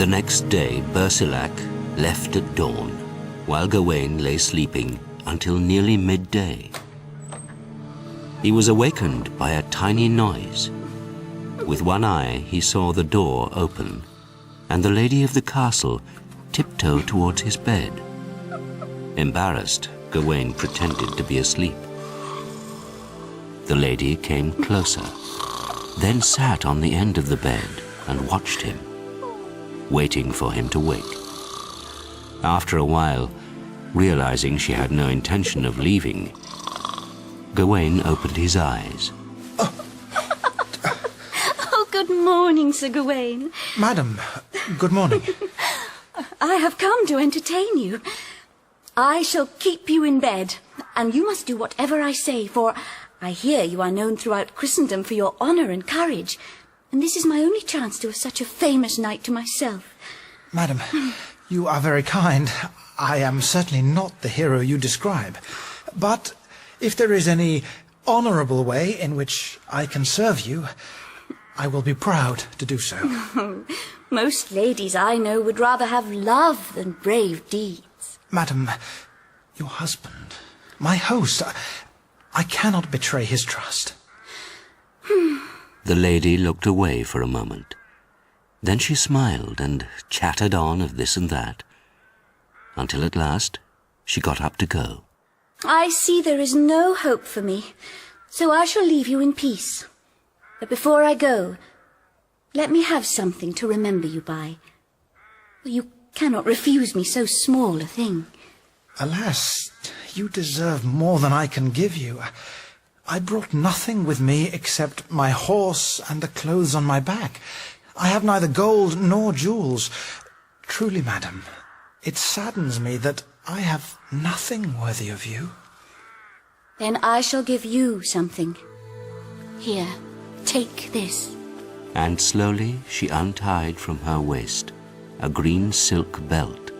The next day, Bersilac left at dawn, while Gawain lay sleeping until nearly midday. He was awakened by a tiny noise. With one eye, he saw the door open, and the lady of the castle tiptoe towards his bed. Embarrassed, Gawain pretended to be asleep. The lady came closer, then sat on the end of the bed and watched him, waiting for him to wake. After a while, realizing she had no intention of leaving, Gawain opened his eyes. Oh, good morning, Sir Gawain. Madam, good morning. I have come to entertain you. I shall keep you in bed, and you must do whatever I say, for I hear you are known throughout Christendom for your honour and courage, and this is my only chance to have such a famous knight to myself. Madam, you are very kind. I am certainly not the hero you describe. But if there is any honourable way in which I can serve you, I will be proud to do so. Most ladies I know would rather have love than brave deeds. Madam, your husband, my host, I cannot betray his trust. The lady looked away for a moment. Then she smiled and chattered on of this and that, until at last she got up to go. I see there is no hope for me, so I shall leave you in peace. But before I go, let me have something to remember you by. You cannot refuse me so small a thing. Alas, you deserve more than I can give you. I brought nothing with me except my horse and the clothes on my back. I have neither gold nor jewels. Truly, madam, it saddens me that I have nothing worthy of you. Then I shall give you something. Here, take this. And slowly she untied from her waist a green silk belt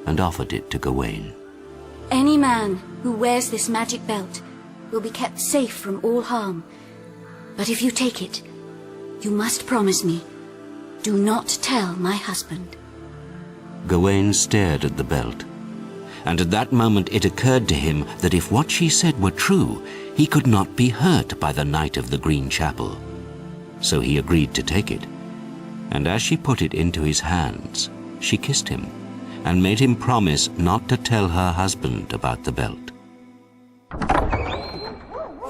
and offered it to Gawain. Any man who wears this magic belt will be kept safe from all harm. But if you take it, you must promise me, do not tell my husband. Gawain stared at the belt, and at that moment it occurred to him that if what she said were true, he could not be hurt by the Knight of the Green Chapel. So he agreed to take it, and as she put it into his hands, she kissed him and made him promise not to tell her husband about the belt.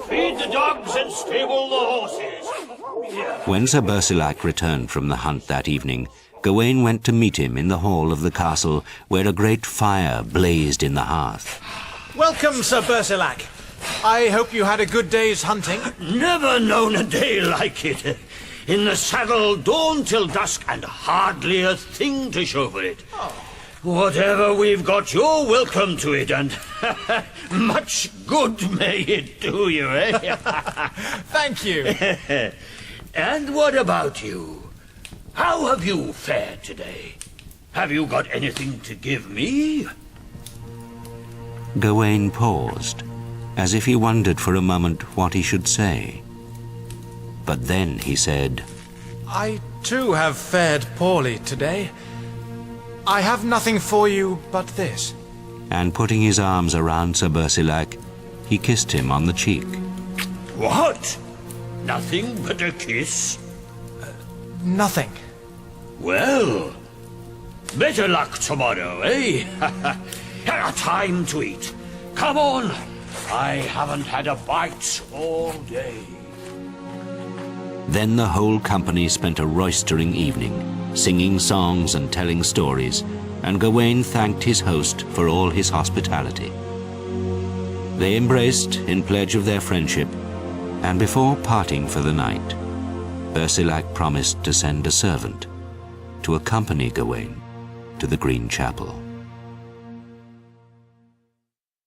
Feed the dogs and stable the horses. When Sir Bersilac returned from the hunt that evening, Gawain went to meet him in the hall of the castle, where a great fire blazed in the hearth. Welcome, Sir Bersilac. I hope you had a good day's hunting. Never known a day like it. In the saddle, dawn till dusk, and hardly a thing to show for it. Whatever we've got, you're welcome to it, and much good may it do you, eh? Thank you. And what about you? How have you fared today? Have you got anything to give me? Gawain paused, as if he wondered for a moment what he should say. But then he said, I too have fared poorly today. I have nothing for you but this. and putting his arms around Sir Bersilac, he kissed him on the cheek. What? Nothing but a kiss? Nothing. Well, better luck tomorrow, eh? Time to eat. Come on. I haven't had a bite all day. Then the whole company spent a roistering evening, singing songs and telling stories, and Gawain thanked his host for all his hospitality. They embraced in pledge of their friendship, and before parting for the night, Bersilac promised to send a servant to accompany Gawain to the Green Chapel.